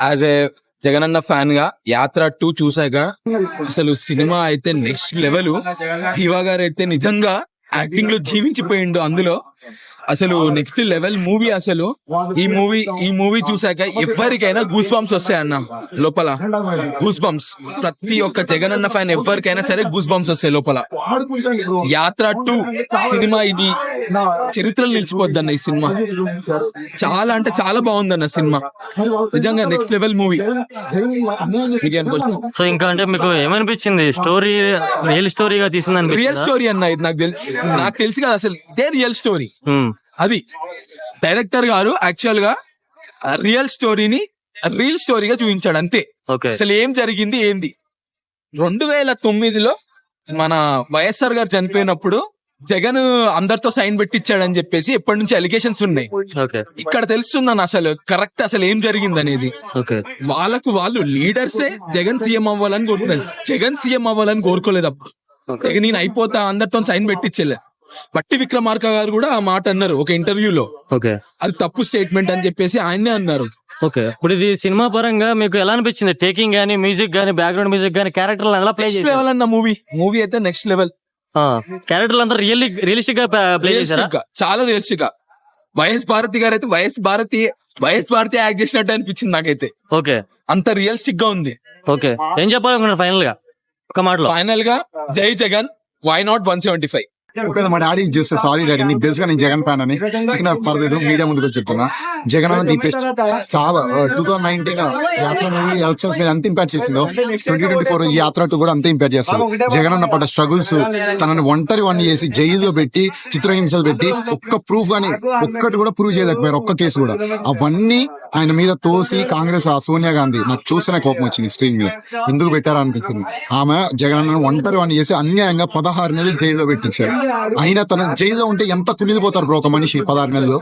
As a Jagananna fan గా యాత్ర 2 చూసాక అసలు సినిమా అయితే నెక్స్ట్ లెవెల్. హివా గారు అయితే నిజంగా యాక్టింగ్ లో జీవించిపోయిండు అందులో. అసలు నెక్స్ట్ లెవెల్ మూవీ. అసలు ఈ మూవీ చూసాక ఎవరికైనా గూస్ బంప్స్ వస్తాయి అన్న. లోపల గూస్ బంప్స్ ప్రతి ఒక్క జగనన్న ఫ్యాన్ ఎవరికైనా సరే గూస్ బంప్స్ వస్తాయి లోపల. యాత్ర 2 సినిమా ఇది చరిత్రలో నిలిచిపోద్ది అన్న. ఈ సినిమా చాలా అంటే చాలా బాగుందన్న సినిమా. నిజంగా నెక్స్ట్ లెవెల్ మూవీ. సో ఇంకా అంటే మీకు ఏమనిపించింది? స్టోరీ రియల్ స్టోరీగా తీసిందని? రియల్ స్టోరీ అన్న ఇది. నాకు తెలిసి కదా అసలు ఇదే రియల్ స్టోరీ. అది డైరెక్టర్ గారు యాక్చువల్ గా రియల్ స్టోరీగా చూపించాడు అంతే. అసలు ఏం జరిగింది ఏంది. 2009లో మన వైఎస్ఆర్ గారు చనిపోయినప్పుడు జగన్ అందరితో సైన్ పెట్టించాడని చెప్పేసి ఎప్పటి నుంచి అలిగేషన్స్ ఉన్నాయి. ఇక్కడ తెలుస్తుందని అసలు కరెక్ట్ అసలు ఏం జరిగింది అనేది. వాళ్ళు లీడర్సే జగన్ సీఎం అవ్వాలని కోరుకున్నారు. జగన్ సీఎం అవ్వాలని కోరుకోలేదు అప్పుడు. జగన్ నేను అయిపోతా అందరితో సైన్ పెట్టించలే. బట్టి విక్రమార్క గారు కూడా ఆ మాట అన్నారు ఒక ఇంటర్వ్యూలో. అది తప్పు స్టేట్మెంట్ అని చెప్పేసి ఆయనే అన్నారు. ఇప్పుడు ఇది సినిమా పరంగా మీకు ఎలా అనిపించింది? టేకింగ్ గానీ, మ్యూజిక్ గానీ, బ్యాక్గ్రౌండ్ మ్యూజిక్ గానీ, క్యారెక్టర్ ఎలా ప్లే చేయాలి అన్న మూవీ అయితే నెక్స్ట్ లెవెల్. క్యారెక్టర్ అంతా రియలిస్టిక్ గా ప్లే చేశారు. చాలా రియలిస్టిక్ గా. వైఎస్ భారతి గారు అయితే వైఎస్ భారతి యాక్ట్ చేసినట్టు అనిపించింది నాకైతే. అంత రియలిస్టిక్ గా ఉంది. ఏం చెప్పాలనుకున్నారు ఫైనల్ గా? ఒక మాటలో ఫైనల్ గా జై జగన్, వై నాట్ 175. మా డాడీ చూస్తే సారీ డాడీ నీకు తెలుసుగా నేను జగన్ ఫ్యాన్ అని. నాకు పర్లేదు మీడియా ముందుకు చెప్తున్నా. జగన్ అన్న ది బెస్ట్. చాలా 2019 యాత్ర మూవీ ఎలక్షన్స్ మీద ఎంత ఇంపాక్ట్ చేసిందో 2024 ఈ యాత్ర 2 కూడా అంతే ఇంపాక్ట్ చేస్తుంది. జగన్ అన్న పడ్డ స్ట్రగుల్స్, తనని ఒంటరి చేసి జైల్లో పెట్టి చిత్రహింసలు పెట్టి ఒక్క ప్రూఫ్ గానీ ఒక్కటి కూడా ప్రూవ్ చేయలేకపోయారు. ఒక్క కేసు కూడా. అవన్నీ ఆయన మీద తోసి కాంగ్రెస్ సోనియా గాంధీ నాకు చూసిన కోపం వచ్చింది స్క్రీన్ మీద. ఎందుకు పెట్టారా అనిపించింది. ఆమె జగన్ అన్న ఒంటరి చేసి అన్యాయంగా 16 నెలలు జైల్లో పెట్టించారు. అయినా తను జైల్లో ఉంటే ఎంత కుమిలిపోతారు బ్రో ఒక మనిషి. 16 నెలలు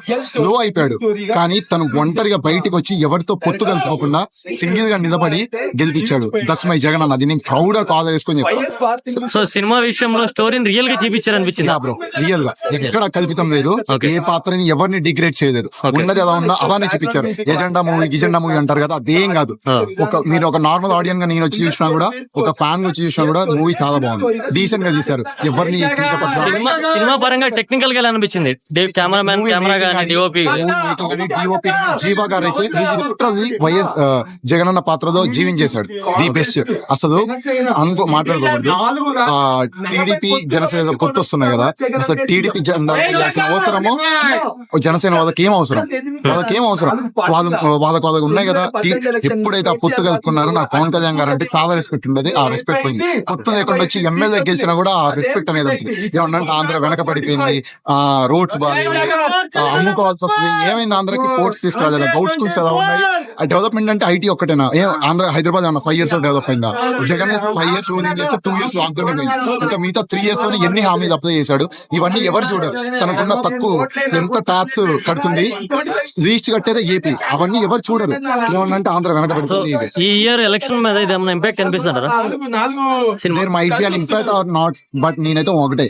లో అయిపోయాడు. కానీ తను ఒంటరిగా బయటకు వచ్చి ఎవరితో పొత్తు కలుపుకోకుండా సింగిల్ గా నిలబడి గెలిపించాడు. దట్స్ మై జగన్ అన్న. అది నేను ప్రౌడ్ గా కాల్ చేసుకుని చెప్తాను. సో సినిమా విషయంలో స్టోరీని రియల్ గా చూపించారు అనిపించింది బ్రో. రియల్ గా ఎక్కడ కల్పితం లేదు. ఏ పాత్రని ఎవరిని డిగ్రేడ్ చేయలేదు. ఉన్నది ఎలా ఉందా అలానే చూపించారు. ఎజెండా మూవీ అంటారు కదా, అదేం కాదు. మీరు ఒక నార్మల్ ఆడియన్స్ గా నేను వచ్చి చూసినా కూడా, ఒక ఫ్యాన్ వచ్చి చూసినా కూడా మూవీ చాలా బాగుంది. డీసెంట్ గా తీశారు. ఎవరిని సినిమా పరంగా టెక్నికల్ గా ఎలా అనిపించింది? కెమెరా గానీ డిఓపి జీవా గారు అయితే వైఎస్ జగనన్న పాత్రలో జీవించేశాడు. ది బెస్ట్ అసలు మాట్లాడుకోకూడదు. టీడీపీ జనసేన కొత్త వస్తున్నాయి కదా, అసలు టీడీపీ అవసరమో జనసేన వాళ్ళకి ఏం అవసరం, వాళ్ళకి ఉన్నాయి కదా. ఎప్పుడైతే ఆ పొత్తు కలుపుకున్నారో నాకు పవన్ కళ్యాణ్ గారు అంటే చాలా రెస్పెక్ట్ ఉండేది. ఆ రెస్పెక్ట్ పోయింది. పొత్తు లేకుండా వచ్చి ఎమ్మెల్యే గెలిచినా కూడా ఆ రెస్పెక్ట్ అనేది ఉంటుంది. ఏమన్నా ఆంధ్ర వెనక పడిపోయింది, రోడ్స్ బాగా అమ్ముకోవాల్సి వస్తుంది. ఏమైంది ఆంధ్రకి పోర్ట్స్ తీసుకురాలేదు, గౌట్ స్కూల్స్ ఎలా ఉన్నాయి. ఆ డెవలప్మెంట్ అంటే ఐటీ ఒక్కటేనా? ఆంధ్ర హైదరాబాద్ ఏమన్నా 5 years డెవలప్ అయిందా? జగన్ 5 years రూలింగ్ చేస్తే 2 years లాక్డౌన్ పోయింది. ఇంకా మిగతా 3 years ఎన్ని హామీలు అప్లై చేశాడు? ఇవన్నీ ఎవరు చూడరు. తనకున్న తక్కువ ఎంత ట్యాక్స్ కడుతుంది, లీస్ట్ కట్టేదే ఏపీ, అవన్నీ ఎవరు చూడరు. ఏమన్నంటే ఆంధ్ర వెనక పడుతుంది. ఈ ఇయర్ ఎలక్షన్ మీద ఏమైనా ఇంపాక్ట్ అనిపిస్తుందా? Might be an impact or not, but నేనైతే ఒకటే,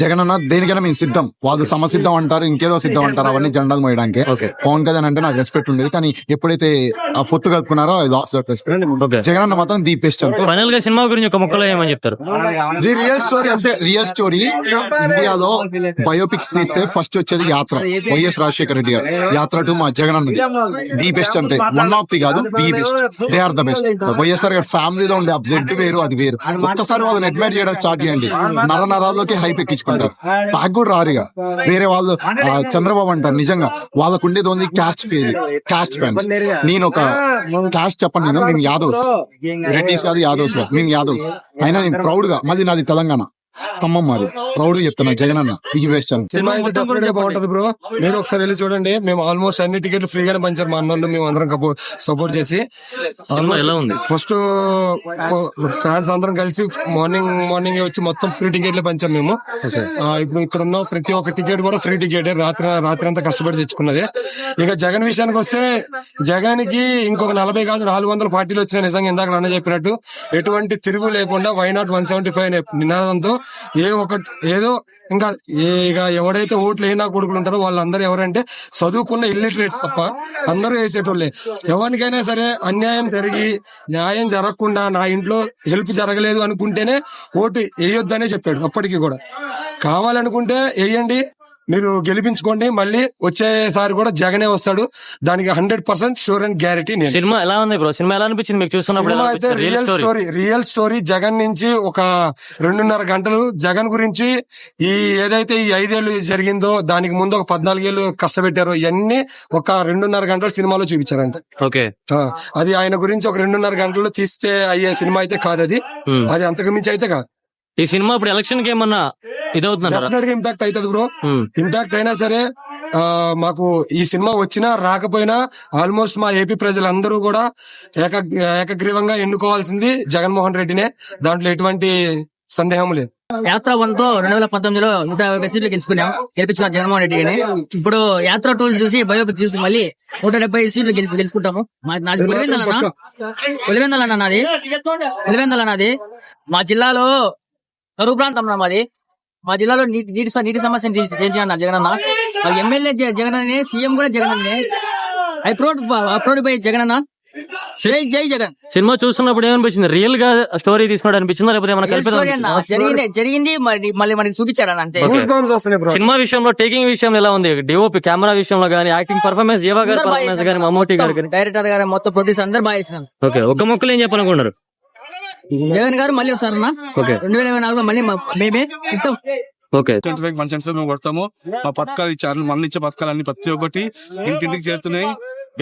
జగన్ అన్న దేనికైనా మేము సిద్ధం. వాళ్ళు సమసిద్ధం అంటారు, ఇంకేదో సిద్ధం అంటారు, అవన్నీ జెండాలు మోయడానికి. పవన్ కళ్యాణ్ అంటే నాకు రెస్పెక్ట్ ఉండేది, కానీ ఎప్పుడైతే ఆ పొత్తు కలుపుకున్నారో రెస్పెక్ట్. జగన్ అన్న మాత్రం ది బెస్ట్. అంతా ఫైనల్ గా సినిమా గురించి ఒక ముక్కలో ఏమని చెప్తారు? ది రియల్ స్టోరీ అంటే రియల్ స్టోరీ. ఇండియాలో బయోపిక్స్ తీస్తే ఫస్ట్ వచ్చేది యాత్ర, వైఎస్ రాజశేఖర రెడ్డి గారు యాత్ర టు మా జగన్ అన్నది ది బెస్ట్. అంతే, వన్ ఆఫ్ ది కాదు, the best. They are the best. YSR గారి ఫ్యామిలీలో ఉండే ఆ బ్లడ్ వేరు, అది వేరు. ఒక్కసారి వాళ్ళని అడ్మైర్ చేయడం స్టార్ట్ చేయండి, నరాల్లోకి హైప్ ఎక్కించుకుంటారు. ప్యాక్ కూడా రారుగా. వేరే వాళ్ళు చంద్రబాబు అంటారు, నిజంగా వాళ్ళకు ఉండేది ఓన్లీ క్యాస్ట్ ఫ్యాన్స్. నేను ఒక క్యాస్ట్ చెప్పండి, నేను యాదవ్స్, రెడ్డిస్ కాదు యాదవ్స్, మేము యాదవ్స్. అయినా నేను ప్రౌడ్ గా, మళ్ళీ నాది తెలంగాణ, ఖమ్మం మాది, ప్రౌడ్ చెప్తున్నా జగన్ అన్న ది బెస్ట్ అని. సినిమా అయితే డెఫినెట్ గా బాగుంటది బ్రో. మీరు ఒకసారి వెళ్ళి చూడండి. మేము ఆల్మోస్ట్ అన్ని టికెట్లు ఫ్రీగానే పంచారు మా అన్నోళ్ళు, మేము అందరం సపోర్ట్ చేసి. ఎలా ఉంది? ఫస్ట్ ఫ్యాన్స్ అందరం కలిసి మార్నింగ్ వచ్చి మొత్తం ఫ్రీ టికెట్లు పంచాం మేము. ఇప్పుడు ఇక్కడ ఉన్న ప్రతి ఒక్క టికెట్ కూడా ఫ్రీ టికెట్, రాత్రి అంతా కష్టపడి తెచ్చుకున్నది. ఇక జగన్ విషయానికి వస్తే, జగన్ కి ఇంకొక 40 కాదు 400 పార్టీలు వచ్చినా నిజంగా ఇందాక అన్న చెప్పినట్టు ఎటువంటి తిరుగు లేకుండా వై నాట్ 175 నినాదంతో ఏదో ఇంకా ఇక ఎవడైతే ఓట్లు అయినా కొడుకులు ఉంటారో వాళ్ళందరూ ఎవరంటే చదువుకున్న ఇల్లిటరేట్స్ తప్ప అందరూ వేసేటోళ్ళే. ఎవరికైనా సరే అన్యాయం జరిగి న్యాయం జరగకుండా నా ఇంట్లో హెల్ప్ జరగలేదు అనుకుంటేనే ఓటు వేయొద్దనే చెప్పాడు. అప్పటికి కూడా కావాలనుకుంటే వేయండి, మీరు గెలిపించుకోండి, మళ్ళీ వచ్చేసారి కూడా జగనే వస్తాడు, దానికి 100% షూర్ అండ్ గ్యారెంటీ. సినిమా ఎలా ఉంది బ్రో? సినిమా ఎలా అనిపించింది మీకు చూస్తున్నప్పుడు? అయితే రియల్ స్టోరీ. జగన్ నుంచి ఒక 2.5 గంటలు జగన్ గురించి, ఈ ఏదైతే ఈ 5 ఏళ్ళు జరిగిందో దానికి ముందు ఒక 14 ఏళ్ళు కష్టపెట్టారో ఇవన్నీ ఒక 2.5 గంటల సినిమాలో చూపించారు అంతే. ఓకే, అది ఆయన గురించి ఒక 2.5 గంటలు తీస్తే అయ్యే సినిమా అయితే కాదు అది అంతకు మించి అయితే కాదు. ఈ సినిమా ఇప్పుడు ఎలక్షన్ కి ఏమన్నా ఇదవుతుంది? డెఫినెట్ గా ఇంపాక్ట్ అవుతుంది బ్రో. ఇంపాక్ట్ అయినా సరే మాకు ఈ సినిమా వచ్చినా రాకపోయినా ఆల్మోస్ట్ మా ఏపీ ప్రజలందరూ కూడా ఏకగ్రీవంగా ఎన్నుకోవాల్సింది జగన్మోహన్ రెడ్డినే, దాంట్లో ఎటువంటి సందేహం లేదు. యాత్ర 1 తో 2019లో 150 సీట్లు గెలిపించుకున్నాం జగన్మోహన్ రెడ్డి గారిని. ఇప్పుడు యాత్ర 2 చూసి బయోపిక్ చూసి మళ్ళీ 170 సీట్లు గెలుచుకుంటాము. నాది పులివెందల నాది. మా జిల్లాలో కరువు ప్రాంతం మాది. మా జిల్లాలో నీటి సమస్యను చేసిన జగనన్న. ఎమ్మెల్యే జగనన్నే, సీఎం కూడా జగనన్నే. Approved by Jagananna. జై జగన్. సినిమా చూస్తున్నప్పుడు ఏమనిపించింది? రియల్ గా స్టోరీ తీసుకున్నాడు అనిపించిందా, లేకపోతే జరిగింది మళ్ళీ మనకి చూపించాడు అంతే. సినిమా విషయంలో, టేకింగ్ విషయంలో ఎలా ఉంది? డిఓపి కెమెరా విషయంలో గానీ, యాక్టింగ్ పర్ఫార్మెన్స్, జీవా గారి పర్ఫార్మెన్స్ గానీ, మమ్మూటి గారు గానీ, డైరెక్టర్ గారు మొత్తం ప్రొడ్యూసర్ అందరు బాగా చేస్తున్నారు. ఓకే, ఒక్క మొక్కలు ఏం చెప్పాలనుకున్నారు? జగన్ గారు మళ్ళీ వస్తారన్నా. 2024లో మళ్ళీ మేమే సిద్ధం. ఓకే, మేము కొడతాము. మా పథకాలు ఇచ్చారు, మన ఇచ్చే పథకాలన్నీ ప్రతి ఒక్కటి ఇంటింటికి చేరుతున్నాయి.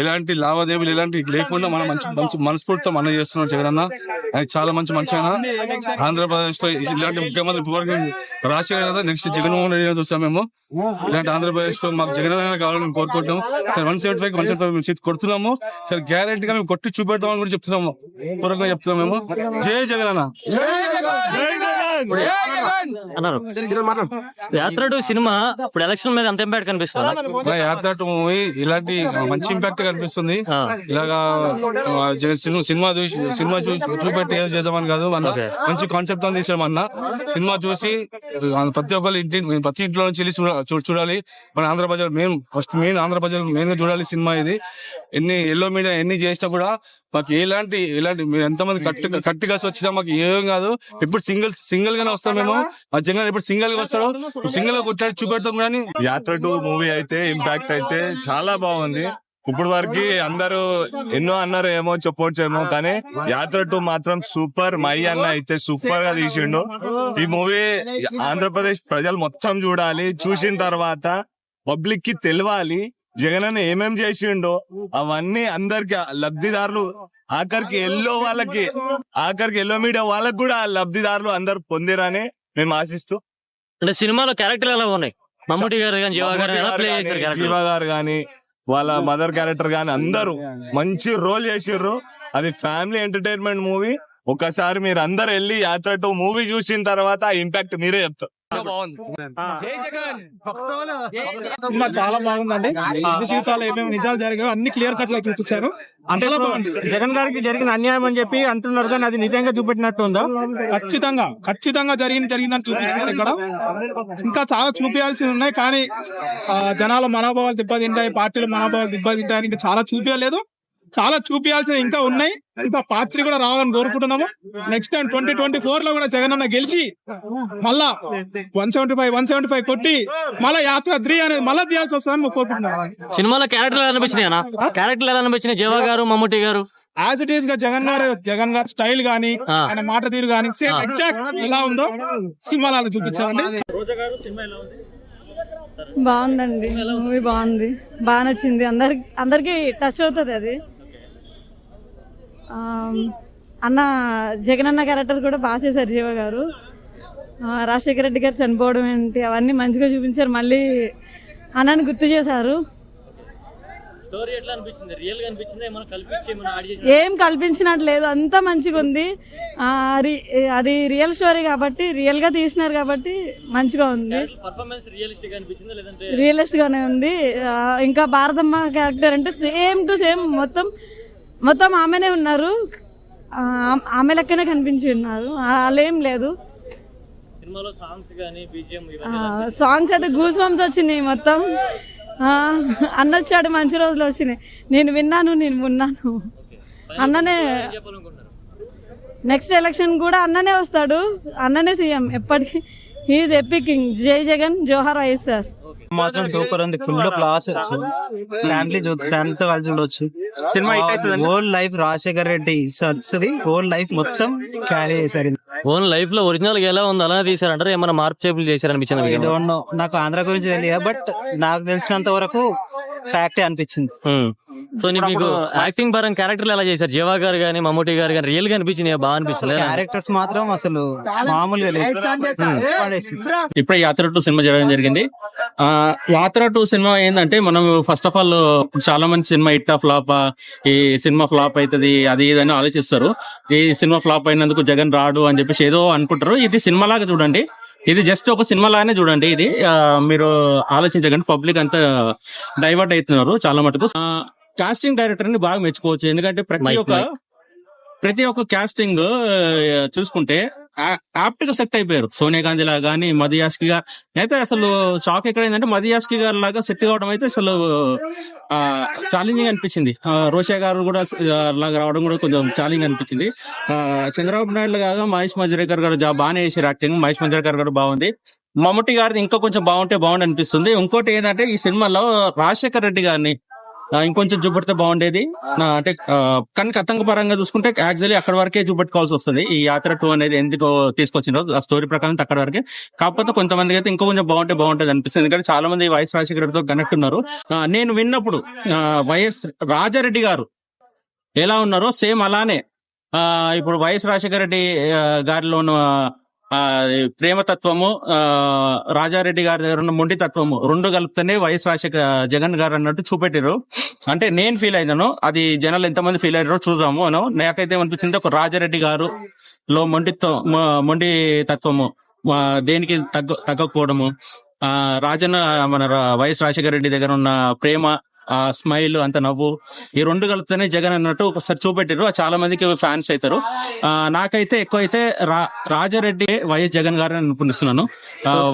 ఎలాంటి లావాదేవీలు ఎలాంటి లేకుండా మనం మంచి మనస్ఫూర్తితో మనం చేస్తున్నాం. జగనన్న ఆయన చాలా మంచి మనిషి. అయినా ఆంధ్రప్రదేశ్ లో ఇలాంటి ముఖ్యమంత్రి రాజశేఖర, నెక్స్ట్ జగన్మోహన్ రెడ్డి చూస్తాం మేము. ఇలాంటి ఆంధ్రప్రదేశ్ లో మాకు జగన్ కావాలని కోరుకుంటాం. 175 సీట్ కొడుతున్నాము. సరే గ్యారెంటీగా మేము కొట్టి చూపెడతామని కూడా చెప్తున్నాము, పూర్వకంగా చెప్తున్నాం మేము. జై జగన్ అన్నారు. యాత్ర 2 సినిమా ఇప్పుడు ఎలక్షన్ మీద అంత ఇంపాక్ట్ కనిపిస్తుంది? యాత్ర 2 మూవీ ఇలాంటి మంచి ఇంపాక్ట్ కనిపిస్తుంది. ఇలాగా సినిమా చూపెట్టి ఏదో చేద్దామని కాదు, మంచి కాన్సెప్ట్ అని తీసాం అన్న. సినిమా చూసి ప్రతి ఒక్కరు ప్రతి ఇంట్లో నుంచి వెళ్ళి చూడాలి. మన ఆంధ్ర ప్రజలు మెయిన్ ఆంధ్ర ప్రజలు మెయిన్ గా చూడాలి సినిమా ఇది. ఎల్లో మీడియా ఎన్ని చేసినా కూడా మాకు ఎలాంటి మీరు ఎంతమంది కట్టి కలిసి వచ్చినా మాకు ఏం కాదు. ఎప్పుడు సింగిల్ గానే వస్తాం మేము. ఆ జగన్ ఎప్పుడు సింగిల్ గా వస్తాడు, సింగిల్ గా కొట్టాడు చూపెడతాం. కానీ యాత్ర 2 మూవీ అయితే ఇంపాక్ట్ అయితే చాలా బాగుంది. ఇప్పుడు వరకు అందరూ ఎన్నో అన్నారు, ఏమో చెప్పొచ్చేమో, కానీ యాత్ర 2 మాత్రం సూపర్. మై అన్న అయితే సూపర్ గా తీసిండు. ఈ మూవీ ఆంధ్రప్రదేశ్ ప్రజలు మొత్తం చూడాలి. చూసిన తర్వాత పబ్లిక్ కి తెలియాలి జగన్ అన్న ఏమేం చేసిండో అవన్నీ అందరికి లబ్ధిదారులు, ఆఖరికి ఎల్లో మీడియా వాళ్ళకి కూడా లబ్ధిదారులు అందరు పొందిరని మేము ఆశిస్తూ. అంటే సినిమాలో క్యారెక్టర్ ఎలా ఉన్నాయి? మమ్ముటి గారు కానీ జీవా గారు కానీ వాళ్ళ మదర్ క్యారెక్టర్ గానీ అందరూ మంచి రోల్ చేసిర్రు. అది ఫ్యామిలీ ఎంటర్టైన్మెంట్ మూవీ. ఒకసారి మీరు అందరు వెళ్ళి యాత్ర 2 మూవీ చూసిన తర్వాత ఆ ఇంపాక్ట్ మీరే చెప్తారు. సినిమా చాలా బాగుందండి. నిజ జీవితాలు ఏమేమి నిజాలు జరిగాయో అన్ని క్లియర్ కట్ గా చూపించారు. అంటే జగన్ గారికి జరిగిన అన్యాయం అని చెప్పి అంటున్నారు, కానీ అది నిజంగా చూపెట్టినట్టు ఉందా? ఖచ్చితంగా జరిగిందని చూపించారు. ఇక్కడ ఇంకా చాలా చూపించాల్సి ఉన్నాయి, కానీ జనాల మనోభావాలు దెబ్బతింటాయి, పార్టీల మనోభావాలు దెబ్బతింటాయని ఇంకా చాలా చూపించలేదు. చాలా చూపించాల్సినవి ఇంకా ఉన్నాయి. ఇంకా పార్ట్ 3 కూడా రావాలని కోరుకుంటున్నాము. నెక్స్ట్ టైం 2024 లో కూడా జగన్ అన్న గెలిచి మళ్ళా 175 కొట్టి మళ్ళా యాత్ర 3 అనేది మళ్ళా తీయాల్సి వస్తుందని కోరుకుంటున్నాను. సినిమాలో క్యారెక్టర్ అనిపించినాయి జీవా గారు, మమ్ముటి గారు యాజ్ ఇట్ ఈస్ గా జగన్ గారు స్టైల్ గానీ, ఆయన మాట తీరు గానీ సేమ్ ఎగ్జాక్ట్ ఎలా ఉందో సినిమాలో చూపించామండి. బాగుందండి, మూవీ బాగుంది, బాగా నచ్చింది. అందరికి టచ్ అవుతుంది అది. అన్న జగన్ అన్న క్యారెక్టర్ కూడా బాగా చేశారు జీవా గారు. రాజశేఖర రెడ్డి గారు చనిపోవడం ఏంటి అవన్నీ మంచిగా చూపించారు. మళ్ళీ అన్నని గుర్తు చేశారు. ఏం కల్పించినట్టు లేదు, అంతా మంచిగా ఉంది. అది రియల్ స్టోరీ కాబట్టి, రియల్ గా తీసినారు కాబట్టి మంచిగా ఉంది, రియలిస్ట్ గానే ఉంది. ఇంకా భారతమ్మ క్యారెక్టర్ అంటే సేమ్ టు సేమ్ మొత్తం ఆమెనే ఉన్నారు, ఆమె లెక్కనే కనిపించి ఉన్నారు. అలేం లేదు. సాంగ్స్ అయితే గూస్ బంప్స్ వచ్చినాయి మొత్తం. అన్నొచ్చాడు, మంచి రోజులు వచ్చినాయి. నేను ఉన్నాను. అన్ననే నెక్స్ట్ ఎలక్షన్ కూడా అన్ననే వస్తాడు, అన్ననే సీఎం ఎప్పటికీ. He's epic king. జై జగన్, జోహార్ వైఎస్ఆర్. మాత్రం సూపర్ ఉంది, ఫుల్ క్లాస్. ఫ్యామిలీతో కలిసి చూడొచ్చు. Cinema whole life Rajasekhar Reddy వస్తుంది, హోల్ లైఫ్ మొత్తం క్యారీ చేశారు. ఓన్ లైఫ్ లో ఒరిజినల్ గా ఎలా ఉంది అలా తీసారంటారు, ఏమైనా మార్పు చేపులు చేశారనిపించింది? నాకు ఆంధ్ర గురించి తెలియదు, బట్ నాకు తెలిసినంత వరకు ఫ్యాక్టే అనిపించింది. సో మీకు యాక్టింగ్ పరంగా క్యారెక్టర్లు ఎలా చేశారు? జీవా గారు కానీ, మమ్ముటి గారు కానీ రియల్ గా అనిపించింది, బాగా అనిపిస్తుంది. క్యారెక్టర్స్ మాత్రం అసలు మామూలుగా లేదు. ఇప్పుడే యాత్ర 2 సినిమా చేయడం జరిగింది. యాత్ర 2 సినిమా ఏంటంటే, మనం ఫస్ట్ ఆఫ్ ఆల్ చాలా మంది సినిమా హిట్ ఫ్లాప్, ఈ సినిమా ఫ్లాప్ అవుతుంది అది ఇదని ఆలోచిస్తారు. ఈ సినిమా ఫ్లాప్ అయినందుకు జగన్ రాడు అని చెప్పేసి ఏదో అనుకుంటారు. ఇది సినిమా లాగా చూడండి, ఇది జస్ట్ ఒక సినిమా లాగానే చూడండి. ఇది మీరు ఆలోచించకండి, పబ్లిక్ అంతా డైవర్ట్ అవుతున్నారు చాలా మటుకు. కాస్టింగ్ డైరెక్టర్ ని బాగా మెచ్చుకోవచ్చు, ఎందుకంటే ప్రతి ఒక్క కాస్టింగ్ చూసుకుంటే యాప్ట్ గా సెట్ అయిపోయారు. సోనియా గాంధీ లాగా కానీ, మదియాస్కి గారు అయితే అసలు షాక్ ఎక్కడ అయిందంటే, మదియాస్కి గారు లాగా సెట్ కావడం అయితే అసలు ఛాలెంజింగ్ అనిపించింది. రోషా గారు కూడా లాగా రావడం కూడా కొంచెం ఛాలెంజింగ్ అనిపించింది. చంద్రబాబు నాయుడు లాగా మహేష్ మంజ్రేకర్ గారు బాగానే చేశారు యాక్టింగ్. మహేష్ మంజ్రేకర్ గారు బాగుంది. మమ్ముటి గారిది ఇంకా కొంచెం బాగుండి అనిపిస్తుంది. ఇంకోటి ఏంటంటే, ఈ సినిమాలో రాజశేఖర్ రెడ్డి గారిని ఇంకొంచెం చూపెడితే బాగుండేది. అంటే కానీ కథంక పరంగా చూసుకుంటే యాక్చువల్లీ అక్కడ వరకే చూపెట్టుకోవాల్సి వస్తుంది. ఈ యాత్ర 2 అనేది ఎందుకు తీసుకొచ్చిందో ఆ స్టోరీ ప్రకారం అక్కడ వరకే. కాకపోతే కొంతమందికి అయితే ఇంకో కొంచెం బాగుంటది అనిపిస్తుంది, ఎందుకంటే చాలా మంది వైఎస్ రాజశేఖర రెడ్డితో కనెక్ట్ ఉన్నారు. నేను విన్నప్పుడు వైఎస్ రాజారెడ్డి గారు ఎలా ఉన్నారో సేమ్ అలానే ఇప్పుడు వైఎస్ రాజశేఖర రెడ్డి గారిలో ఉన్న ప్రేమతత్వము, రాజారెడ్డి గారి దగ్గర ఉన్న మొండి తత్వము రెండు కలుపుతూనే వైఎస్ రాజశేఖర జగన్ గారు అన్నట్టు చూపెట్టారు. అంటే నేను ఫీల్ అయినాను, అది జనాలు ఎంతమంది ఫీల్ అయ్యారో చూసాము. నాకైతే ఏమనిపించింది, ఒక రాజారెడ్డి గారు లో మొండి తత్వము, దేనికి తగ్గకపోవడము, రాజన్న మన వైఎస్ రాజశేఖర రెడ్డి దగ్గర ఉన్న ప్రేమ, ఆ స్మైల్, అంత నవ్వు, ఈ రెండు కలిపితేనే జగన్ అన్నట్టు ఒకసారి చూపెట్టారు. చాలా మందికి ఫ్యాన్స్ అవుతారు. నాకైతే ఎక్కువైతే రాజారెడ్డి వైఎస్ జగన్ గారు అనుకునిస్తున్నాను.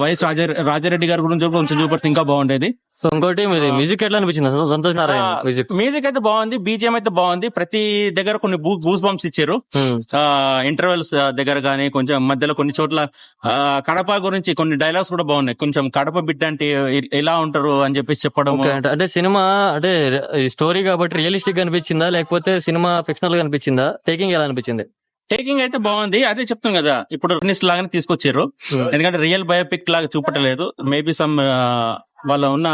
వైఎస్ రాజారెడ్డి గారి గురించి కొంచెం చూపెడితే ఇంకా బాగుండేది. సో ఇంకోటి మీరు మ్యూజిక్ ఎట్లా అనిపించింది అసలు? సంతోష్ నారాయణ మ్యూజిక్ మ్యూజిక్ అయితే బాగుంది, బీజిఎం అయితే బాగుంది. ప్రతి దగ్గర కొన్ని గూస్ బంప్స్ ఇచ్చారు. ఇంటర్వెల్స్ దగ్గర గానీ కొంచెం మధ్యలో కొన్ని చోట్ల కడప గురించి కొన్ని డైలాగ్స్ కూడా బాగున్నాయి. కొంచెం కడప బిడ్డ అంటే ఎలా ఉంటారు అని చెప్పేసి చెప్పడం. అంటే సినిమా అంటే స్టోరీ కాబట్టి రియలిస్టిక్ గా అనిపించిందా లేకపోతే సినిమా ఫిక్షనల్ గా అనిపించిందా? టేకింగ్ ఎలా అనిపించింది? టేకింగ్ అయితే బాగుంది. అదే చెప్తాం కదా, ఇప్పుడు లాగానే తీసుకొచ్చారు. ఎందుకంటే రియల్ బయోపిక్ లాగా చూపట్టలేదు. మేబీ సమ్ వాళ్ళ ఉన్న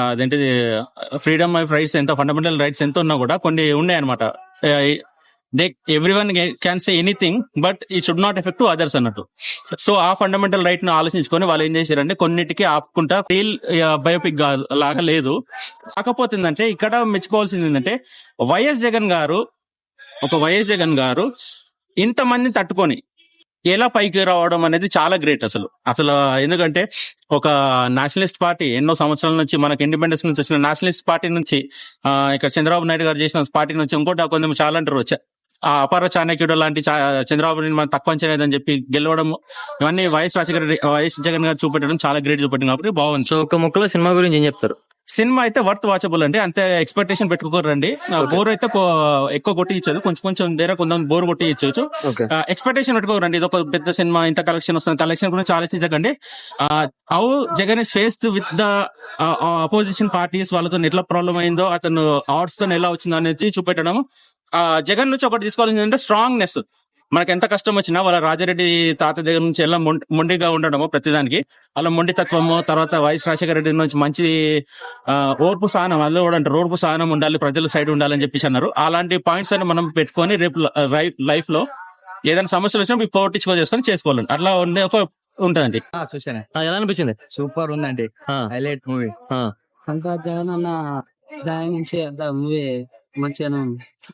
అదేంటిది ఫ్రీడమ్ ఆఫ్ రైట్స్ ఎంత, ఫండమెంటల్ రైట్స్ ఎంత ఉన్నా కూడా కొన్ని ఉన్నాయి అనమాట. Everyone can say anything but it should not effect to others అన్నట్టు. సో ఆ ఫండమెంటల్ రైట్ ను ఆలోచించుకొని వాళ్ళు ఏం చేశారంటే కొన్నిటికి ఆపుకుంటా రియల్ బయోపిక్ లాగా లేదు. కాకపోతే ఏంటంటే ఇక్కడ మెచ్చుకోవాల్సింది ఏంటంటే వైఎస్ జగన్ గారు ఇంతమందిని తట్టుకొని ఎలా పైకి రావడం అనేది చాలా గ్రేట్ అసలు. ఎందుకంటే ఒక నేషనలిస్ట్ పార్టీ ఎన్నో సంవత్సరాల నుంచి మనకు ఇండిపెండెన్స్ నుంచి వచ్చిన నేషనలిస్ట్ పార్టీ నుంచి ఇక్కడ చంద్రబాబు నాయుడు గారు చేసిన పార్టీ నుంచి ఇంకోటి కొంచెం చాలా అంటారు ఆ అపర చాణక్యుడు లాంటి చంద్రబాబు నాయుడు మనం తక్కువ అంచలేదని చెప్పి గెలవడం, ఇవన్నీ వైఎస్ జగన్ గారు చూపెట్టడం చాలా గ్రేట్ చూపెట్టింది కాబట్టి బాగుంది. సో ఒక ముక్కలో సినిమా గురించి ఏం చెప్తారు? సినిమా అయితే వర్త్ వాచబుల్ అండి. అంతే ఎక్స్పెక్టేషన్ పెట్టుకోరండి. బోర్ అయితే ఎక్కువ కొట్టి ఇచ్చదు, కొంచెం దేర కొంచెం బోర్ కొట్టి ఇచ్చవచ్చు. ఎక్స్పెక్టేషన్ పెట్టుకోరండి. ఇది ఒక పెద్ద సినిమా, ఇంత కలెక్షన్ వస్తుంది, కలెక్షన్ గురించి ఆలోచించకండి. How Jagan is faced with the opposition parties, వాళ్ళతో ఎట్లా ప్రాబ్లం అయిందో, అతను ఆర్ట్స్ తో ఎలా వచ్చిందో అనేది చూపెట్టడం. జగన్ నుంచి ఒకటి తీసుకోవాల్సింది అంటే స్ట్రాంగ్నెస్. మనకి ఎంత కష్టం వచ్చినా వాళ్ళ రాజారెడ్డి తాత దగ్గర నుంచి ఎలా మొండిగా ఉండడము ప్రతిదానికి, అలా మొండి తత్వము, తర్వాత వైఎస్ రాజశేఖర రెడ్డి నుంచి మంచి ఓర్పు సహనం, అందులో కూడా అంటారు ఓర్పు సహనం ఉండాలి, ప్రజల సైడ్ ఉండాలని చెప్పేసి అన్నారు. అలాంటి పాయింట్స్ అని మనం పెట్టుకొని రేపు లైఫ్ లో ఏదైనా సమస్యలు వచ్చినా పోగొట్టించుకొని చేసుకోవాలండి. అట్లా ఉండే ఒక ఉంటదండి. చూసాను, ఎలా అనిపించింది? సూపర్ ఉందండి, హైలైట్ మూవీ. అంతా జగన్ అన్న దాని నుంచి అంత మూవీ మంచిగా.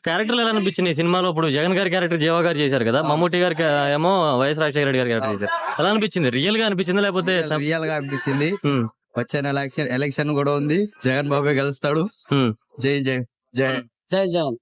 క్యారెక్టర్ ఎలా అనిపించింది ఈ సినిమాలో? ఇప్పుడు జగన్ గారి క్యారెక్టర్ జీవా గారు చేశారు కదా, మమ్మూటి గారికి ఏమో వైఎస్ రాజశేఖర రెడ్డి గారి క్యారెక్టర్ చేశారు. ఎలా అనిపించింది? రియల్ గా అనిపించింది లేకపోతే? రియల్ గా అనిపించింది. వచ్చే ఎలక్షన్ కూడా ఉంది, జగన్ బాబే గెలుస్తాడు. జై జై జై జై జగన్.